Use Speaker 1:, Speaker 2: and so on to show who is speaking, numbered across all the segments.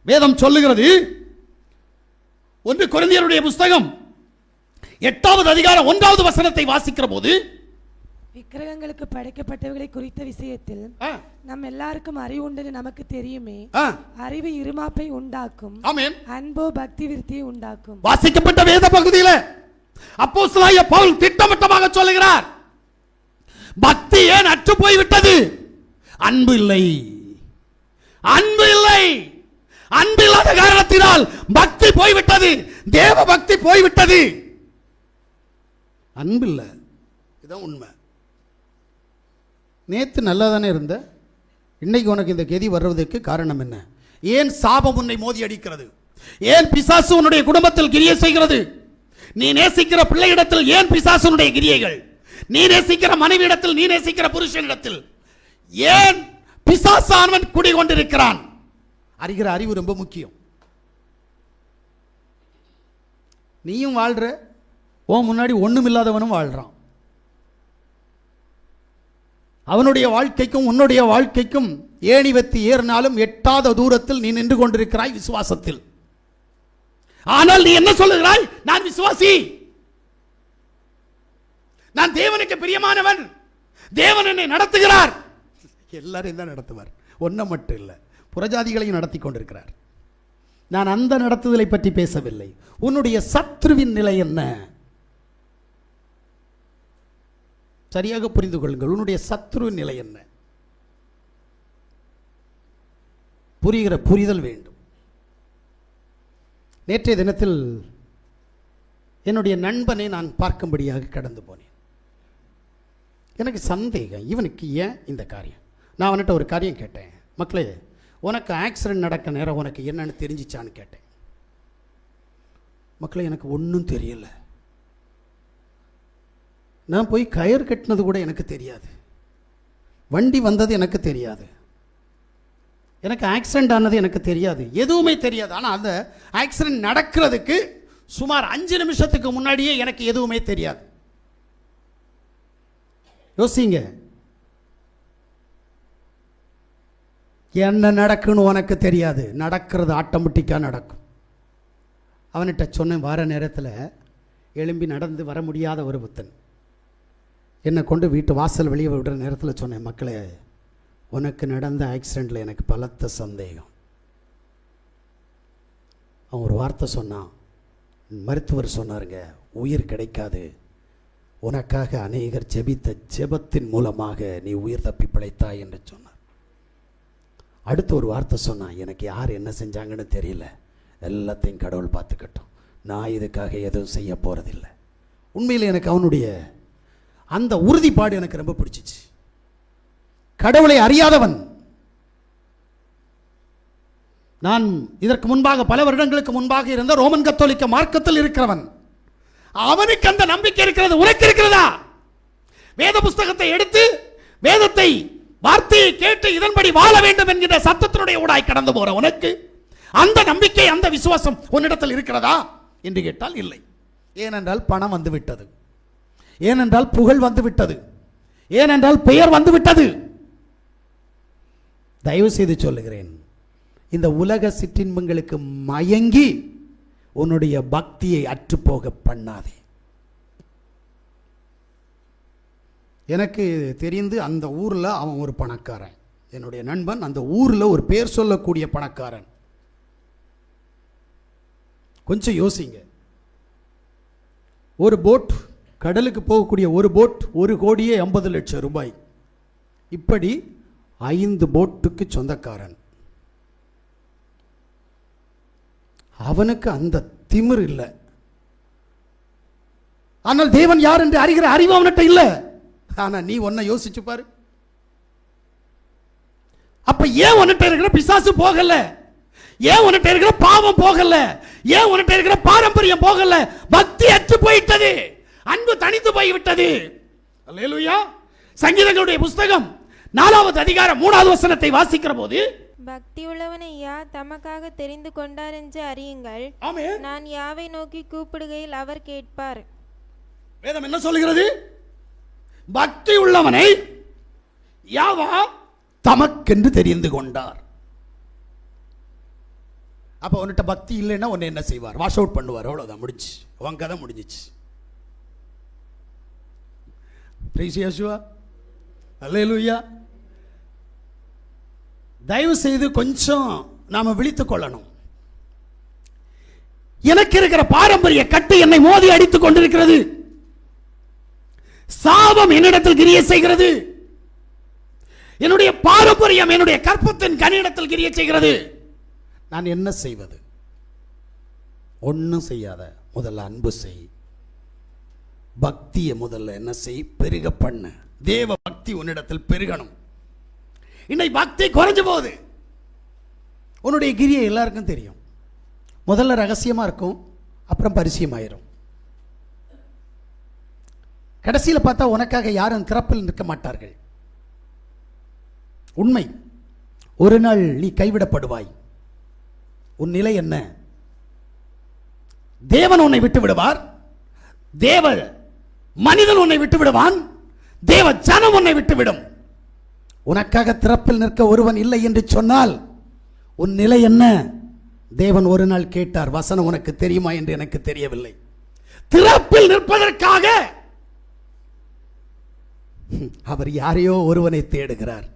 Speaker 1: வேதம் சொல்லுகிறது. 1 கொரிந்தியருடைய புஸ்தகம் 8வது அதிகாரம் 1வது வசனத்தை வாசிக்கிற போது,
Speaker 2: விக்கிரகங்களுக்கு படைக்கப்பட்டவைகளை குறித்த விஷயத்தில் நம் எல்லாருக்கும் அறிவு உண்டு நமக்கு தெரியுமே. அறிவு இருமாப்பை உண்டாக்கும், அன்போ பக்தி விருத்தியை உண்டாக்கும்.
Speaker 1: வாசிக்கப்பட்ட வேத பகுதியில் அப்போஸ்தலனாகிய பவுல் திட்டவட்டமாக சொல்லுகிறார், பக்தி ஏன் அற்று போய்விட்டது? அன்பு இல்லை. அன்பு இல்லை. அன்பில்லாத காரணத்தினால் பக்தி போய்விட்டது. தேவ பக்தி போய்விட்டது. அன்பு இல்லை. இதுதான் உண்மை. நேற்று நல்லா தானே இருந்த, இன்னைக்கு உனக்கு இந்த கெதி வர்றதுக்கு காரணம் என்ன? ஏன் சாபம் உன்னை மோதி அடிக்கிறது? ஏன் பிசாசு உன்னுடைய குடும்பத்தில் கிரியை செய்கிறது? நீ நேசிக்கிற பிள்ளையிடத்தில் ஏன் பிசாசுனுடைய கிரியைகள்? நீ நேசிக்கிற மனைவியிடத்தில், நீ நேசிக்கிற புருஷனிடத்தில் ஏன் பிசாசானவன் குடிகொண்டிருக்கிறான்? அறிகிற அறிவு ரொம்ப முக்கியம். நீயும் வாழ்ற, ஓ முன்னாடி ஒண்ணும் இல்லாதவனும் வாழ்றான். அவனுடைய வாழ்க்கைக்கும் உன்னுடைய வாழ்க்கைக்கும் ஏணி வெத்தி ஏறினாலும் எட்டாத தூரத்தில் நீ நின்று கொண்டிருக்கிறாய் விசுவாசத்தில். ஆனால் நீ என்ன சொல்லுகிறாய்? நான் விசுவாசி, நான் தேவனுக்கு பிரியமானவன், தேவன் என்னை நடத்துகிறார். எல்லாரையும் தான் நடத்துவார், ஒன்றை மட்டும் இல்லை, புறஜாதிகளையும் நடத்தி கொண்டிருக்கிறார். நான் அந்த நடத்துதலை பற்றி பேசவில்லை. உன்னுடைய சத்ருவின் நிலை என்ன? சரியாக புரிந்து கொள்ளுங்கள். உன்னுடைய சத்ருவின் நிலை என்ன? புரிதல் வேண்டும். நேற்றைய தினத்தில் என்னுடைய நண்பனை நான் பார்க்கும்படியாக கடந்து போனேன். எனக்கு சந்தேகம், இவனுக்கு ஏன் இந்த காரியம்? நான் அவன்கிட்ட ஒரு காரியம் கேட்டேன். மக்களே, உனக்கு ஆக்சிடென்ட் நடக்க நேரம் உனக்கு என்னன்னு தெரிஞ்சிச்சான்னு கேட்டேன். மக்களே, எனக்கு ஒன்றும் தெரியல. நான் போய் கயிறு கட்டினது கூட எனக்கு தெரியாது. வண்டி வந்தது எனக்கு தெரியாது. எனக்கு ஆக்சிடென்ட் ஆனது எனக்கு தெரியாது. எதுவுமே தெரியாது. ஆனால் அந்த ஆக்சிடென்ட் நடக்கிறதுக்கு சுமார் 5 நிமிஷத்துக்கு முன்னாடியே எனக்கு எதுவுமே தெரியாது. யோசிங்க, என்ன நடக்குன்னு உனக்கு தெரியாது. நடக்கிறது ஆட்டோமேட்டிக்காக நடக்கும். அவன்கிட்ட சொன்ன வார நேரத்தில் எழும்பி நடந்து வர முடியாத ஒரு புத்தன் என்னை கொண்டு வீட்டு வாசல் வெளியே விடுற நேரத்தில் சொன்னேன், மக்களே, உனக்கு நடந்த ஆக்சிடெண்ட்டில் எனக்கு பலத்த சந்தேகம். அவன் ஒரு வார்த்தை சொன்னான். மருத்துவர் சொன்னாருங்க, உயிர் கிடைக்காது, உனக்காக அநேகர் ஜெபித்த ஜெபத்தின் மூலமாக நீ உயிர் தப்பி பிழைத்தாய் என்று சொன்னார். அடுத்த ஒரு வார்த்தை சொன்னான், எனக்கு யார் என்ன செஞ்சாங்கன்னு தெரியல, எல்லாத்தையும் கடவுள் பார்த்துக்கட்டும், நான் இதுக்காக எதுவும் செய்ய போகிறதில்லை. உண்மையில் எனக்கு அவனுடைய அந்த உறுதிப்பாடு எனக்கு ரொம்ப பிடிச்சிச்சு. கடவுளை அறியாதவன். நான் இதற்கு முன்பாக பல வருடங்களுக்கு முன்பாக இருந்த ரோமன் கத்தோலிக்க மார்க்கத்தில் இருக்கிறவன். அவனுக்கு அந்த நம்பிக்கை இருக்கிறது. உனக்கு இருக்கிறதா? வேத புஸ்தகத்தை எடுத்து வேதத்தை வார்த்தையை கேட்டு இதன்படி வாழ வேண்டும் என்கிற சத்தத்தினுடைய ஊடாய் கடந்து போற உனக்கு அந்த நம்பிக்கை, அந்த விசுவாசம் உன்னிடத்தில் இருக்கிறதா என்று கேட்டால் இல்லை. ஏனென்றால் பணம் வந்து விட்டது, ஏனென்றால் புகழ் வந்து விட்டது, ஏனென்றால் பெயர் வந்து விட்டது. தயவு செய்து சொல்லுகிறேன், இந்த உலக சிற்றின்பங்களுக்கு மயங்கி உன்னுடைய பக்தியை அற்றுப்போக பண்ணாதே. எனக்கு தெரிந்து அந்த ஊரில் அவன் ஒரு பணக்காரன், என்னுடைய நண்பன். அந்த ஊரில் ஒரு பேர் சொல்லக்கூடிய பணக்காரன். கொஞ்சம் யோசிங்க, ஒரு போட், கடலுக்கு போகக்கூடிய ஒரு போட் 1,50,00,000 ரூபாய். இப்படி 5 போட்டுக்கு சொந்தக்காரன். அவனுக்கு அந்த திமிர் இல்லை. ஆனால் தேவன் யார் என்று அறிகிற அறிவு அவன்கிட்ட இல்லை. ஆனா நீ ஒன்ன யோசிச்சு பாரு. அப்ப ஏன் உன்கிட்ட இருக்கிற பிசாசு போகல? ஏன் உன்கிட்ட இருக்கிற பாவம் போகல? ஏன் உன்கிட்ட இருக்கிற பாரம்பரியம் போகல? பக்தி அற்று போயிட்டது, அன்பு தனித்து போய்விட்டது. அல்லேலூயா. சங்கீதங்களுடைய புஸ்தகம் 4வது அதிகாரம் 3வது வசனத்தை வாசிக்கிற போது,
Speaker 3: பக்தி உள்ளவனை யார் தமக்காக தெரிந்து கொண்டார் என்று அறியுங்கள், நான் யாவை நோக்கி கூப்பிடுகையில் அவர் கேட்பார்.
Speaker 1: வேதம் என்ன சொல்கிறது? பக்தி உள்ளவனை யாவா தமக்கென்று தெரிந்து கொண்டார். அப்போ உன்கிட்ட பக்தி இல்லைன்னா உன்னை என்ன செய்வார்? வாஷ் அவுட் பண்ணுவார். அவ்வளோதான், முடிஞ்சு, உன் கதை முடிஞ்சிச்சு. பிரைஸ் இயேசுவா, அல்லேலூயா. தயவு செய்து கொஞ்சம் நாம விழித்துக் கொள்ளணும். எனக்கு இருக்கிற பாரம்பரிய கட்டு என்னை மோதி அடித்துக் கொண்டிருக்கிறது. சாபம் என்னிடத்தில் கிரியை செய்கிறது. என்னுடைய பாரம்பரியம் என்னுடைய கற்பத்தின் கனியிடத்தில் கிரியை செய்கிறது. நான் என்ன செய்வது? ஒன்னும் செய்யாத. முதல்ல அன்பு செய். பக்தியை முதல்ல என்ன செய்? பெருக பண்ண. தேவ பக்தி உன்னிடத்தில் பெருகணும். இன்னைக்கு பக்தி குறைஞ்சு போகுது. உன்னுடைய கிரியை எல்லாருக்கும் தெரியும். முதல்ல ரகசியமா இருக்கும், அப்புறம் பரிசியமாயிரும். கடைசியில் பார்த்தா உனக்காக யாரும் திறப்பில் நிற்க மாட்டார்கள். உண்மை. ஒரு நாள் நீ கைவிடப்படுவாய். உன் நிலை என்ன? தேவன் உன்னை விட்டு விடுவார், தேவ மனிதன் உன்னை விட்டு விடுவான், தேவ ஜனம் உன்னை விட்டுவிடும். உனக்காக திறப்பில் நிற்க ஒருவன் இல்லை என்று சொன்னால் உன் நிலை என்ன? தேவன் ஒரு நாள் கேட்டார், வசனம் உனக்கு தெரியுமா என்று எனக்கு தெரியவில்லை. திறப்பில் நிற்பதற்காக அவர் யாரையோ ஒருவனை தேடுகிறார்.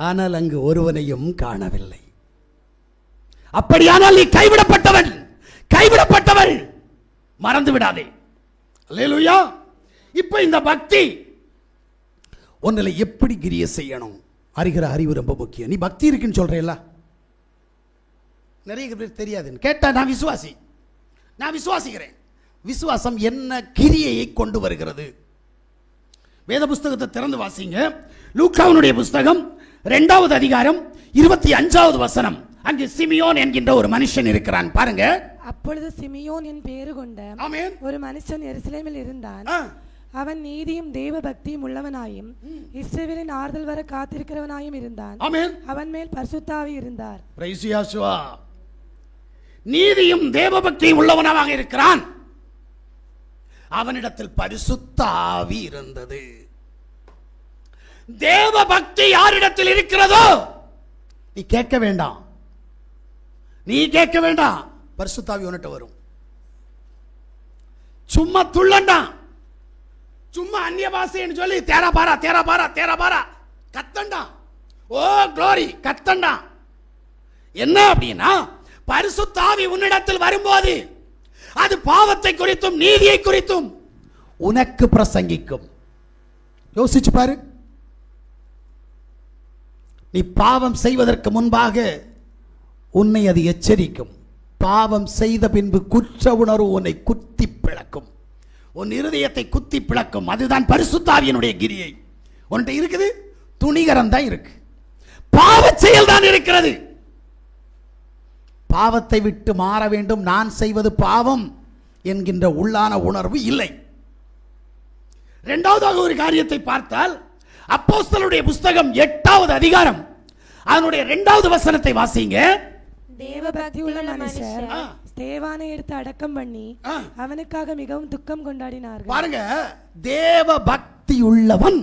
Speaker 1: ஆனால் அங்கு ஒருவனையும் காணவில்லை. அப்படியானால் நீ கைவிடப்பட்டவன், கைவிடப்பட்டவள். மறந்து விடாதே. அல்லேலூயா. இப்ப இந்த பக்தி உன்னை எப்படி கிரிய செய்யணும்? அறிகிற அறிவு ரொம்ப முக்கியம். நீ பக்தி இருக்குன்னு சொல்றேல்ல, நிறைய பேர் தெரியாதுன்னு கேட்டா, நான் விசுவாசி, நான் விசுவாசிக்கிறேன். விசுவாசம் என்ன கிரியையை கொண்டு வருகிறது? வேத புஸ்தகத்தை திறந்து வாசிங்க. லூக்காவுடைய புஸ்தகம் 2வது அதிகாரம் 25வது வசனம். அங்கே சிமியோன் என்கின்ற ஒரு மனுஷன் இருக்கிறான். பாருங்க.
Speaker 2: அப்பொழுது சிமியோன் என் பேரு கொண்ட ஒரு மனுஷன் எருசலேமில் இருந்தான். அவன் நீதியும் தேவ பக்தியும் உள்ளவனாயும் இஸ்ரவேலின் ஆறுதல் வர காத்திருக்கிறவனாயும் இருந்தான். அவன் மேல் பரிசுத்த ஆவி இருந்தார்.
Speaker 1: பிரைஸ் யேசுவா. நீதியும் தேவ பக்தியும் உள்ளவனாக இருக்கிறான். அவனிடத்தில் பரிசுத்த ஆவி இருந்தது. தேவ பக்தி யாரிடத்தில் இருக்கிறதோ நீ கேட்க வேண்டாம், நீ கேட்க வேண்டாம், பரிசுத்த ஆவி உன்கிட்ட வரும். சும்மா துள்ளண்டாம், சும்மா அந்நிய பாஷைன்னு சொல்லி தேரா பாரா தேரா பாரா தேரா பாரா கத்தண்டா, ஓ க்ளோரி கத்தண்டா. என்ன அப்படின்னா, பரிசுத்த ஆவி உன்னிடத்தில் வரும்போது அது பாவத்தை குறித்தும் நீதியை குறித்தும் உனக்கு பிரசங்கிக்கும். யோசிச்சு பாரு. நீ பாவம் செய்வதற்கு முன்பாக உன்னை அது எச்சரிக்கும். பாவம் செய்த பின்பு குற்ற உணர்வு உன்னை குத்தி பிளக்கும், உன் இருதயத்தை குத்தி பிளக்கும். அதுதான் பரிசுத்த ஆவியினுடைய கிரியை. உன்கிட்ட இருக்குது, துணிகரம் தான் இருக்கு, பாவ செயல் தான் இருக்கிறது. பாவத்தை விட்டு மாற வேண்டும், நான் செய்வது பாவம் என்கின்ற உள்ளான உணர்வு இல்லை. இரண்டாவதாக ஒரு காரியத்தை பார்த்தால், அப்போஸ்தலருடைய புஸ்தகம் 8வது அதிகாரம் அதனுடைய 2வது வசனத்தை வாசிங்க.
Speaker 2: தேவ பக்தி உள்ள மனுஷர் ஸ்தேவானை எடுத்து அடக்கம் பண்ணி அவனுக்காக மிகவும் துக்கம் கொண்டாடினார்கள்.
Speaker 1: பாருங்க, தேவ பக்தி உள்ளவன்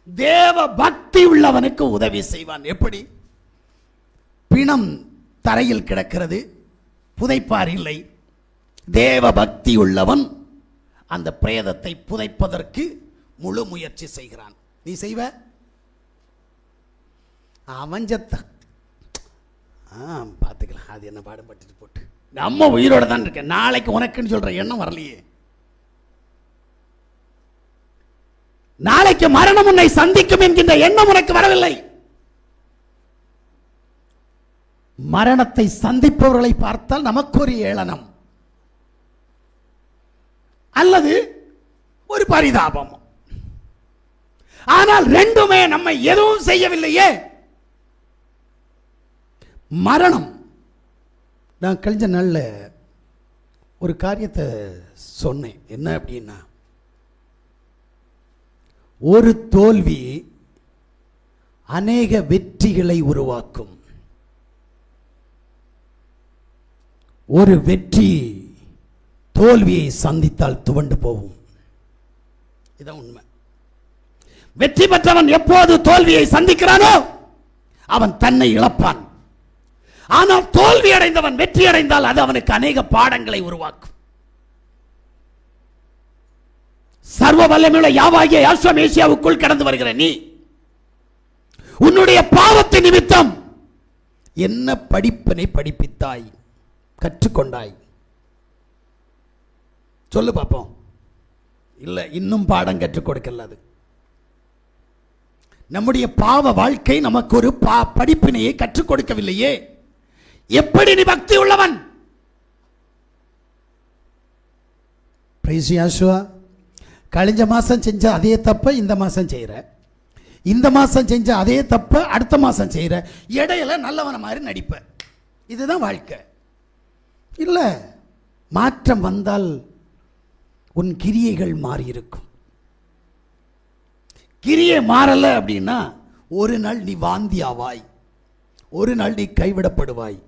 Speaker 1: தேவ பக்தி உள்ளவனுக்கு உதவி செய்வான். எப்படி? பிணம் தரையில் கிடக்கிறது, புதைப்பார் இல்லை. தேவ பக்தி உள்ளவன் அந்த பிரேதத்தை புதைப்பதற்கு முழு முயற்சி செய்கிறான். நீ செய்வ? அவன் செத்தான், பார்த்துக்கலாம், அது என்ன பாடுபட்டு போட்டு, நம்ம உயிரோட தான் இருக்க, நாளைக்கு உனக்குன்னு சொல்ற எண்ணம் வரலையே. நாளைக்கு மரணம் உன்னை சந்திக்கும் என்கின்ற எண்ணம் உனக்கு வரவில்லை. மரணத்தை சந்திப்பவர்களை பார்த்தால் நமக்கு ஒரு ஏளனம் அல்லது ஒரு பரிதாபம். ஆனால் ரெண்டுமே நம்மை எதுவும் செய்யவில்லையே. மரணம். நான் கழிஞ்ச நாள்ல ஒரு காரியத்தை சொன்னேன். என்ன அப்படின்னா, ஒரு தோல்வி அநேக வெற்றிகளை உருவாக்கும். ஒரு வெற்றி தோல்வியை சந்தித்தால் துவண்டு போகும். இதான் உண்மை. வெற்றி பெற்றவன் எப்போது தோல்வியை சந்திக்கிறானோ அவன் தன்னை இழப்பான். ஆனால் தோல்வி அடைந்தவன் வெற்றி அடைந்தால் அது அவனுக்கு அநேக பாடங்களை உருவாக்கும். சர்வ வல்லமையுள்ள யாவாகிய யாசுவா மேசியாவுக்குள் கடந்து வருகிற நீ உன்னுடைய பாவத்தின் நிமித்தம் என்ன படிப்பினை படிப்பித்தாய், கற்றுக்கொண்டாய்? சொல்லு பாப்போம். இல்ல, இன்னும் பாடம் கற்றுக் கொடுக்கல. அது நம்முடைய பாவ வாழ்க்கை நமக்கு ஒரு படிப்பினையை கற்றுக் கொடுக்கவில்லையே. எப்படி நீ பக்தி உள்ளவன்? பிரைஸ் யாசுவா. கழிஞ்ச மாசம் செஞ்ச அதே தப்ப இந்த மாசம் செய்யற, இந்த மாசம் செஞ்ச அதே தப்ப அடுத்த மாசம் செய்யற, இடையில நல்லவன மாதிரி நடிப்ப. இதுதான் வாழ்க்கை. இல்ல, மாற்றம் வந்தால் உன் கிரியைகள் மாறி இருக்கும். கிரியை மாறல அப்படின்னா ஒரு நாள் நீ வாந்தி ஆவாய், ஒரு நாள் நீ கைவிடப்படுவாய்.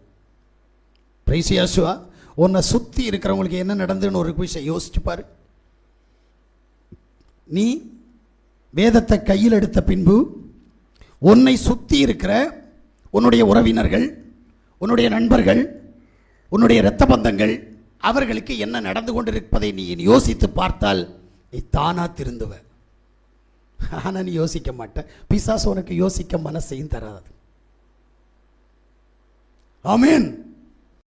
Speaker 1: பிரைஸ் யாசுவா. உன்னை சுத்தி இருக்கிறவங்களுக்கு என்ன நடந்துன்னு ஒரு விஷயம் யோசிச்சு பாரு. நீ வேதத்தை கையில் எடுத்த பின்பு உன்னை சுத்தி இருக்கிற உன்னுடைய உறவினர்கள், உன்னுடைய நண்பர்கள், உன்னுடைய இரத்த பந்தங்கள், அவர்களுக்கு என்ன நடந்து கொண்டிருப்பதை நீ யோசித்து பார்த்தால் நீ தானா திருந்துவ. ஆனா நீ யோசிக்க மாட்ட. பிசாசு உனக்கு யோசிக்க மனசையும் தராது. ஆமென்.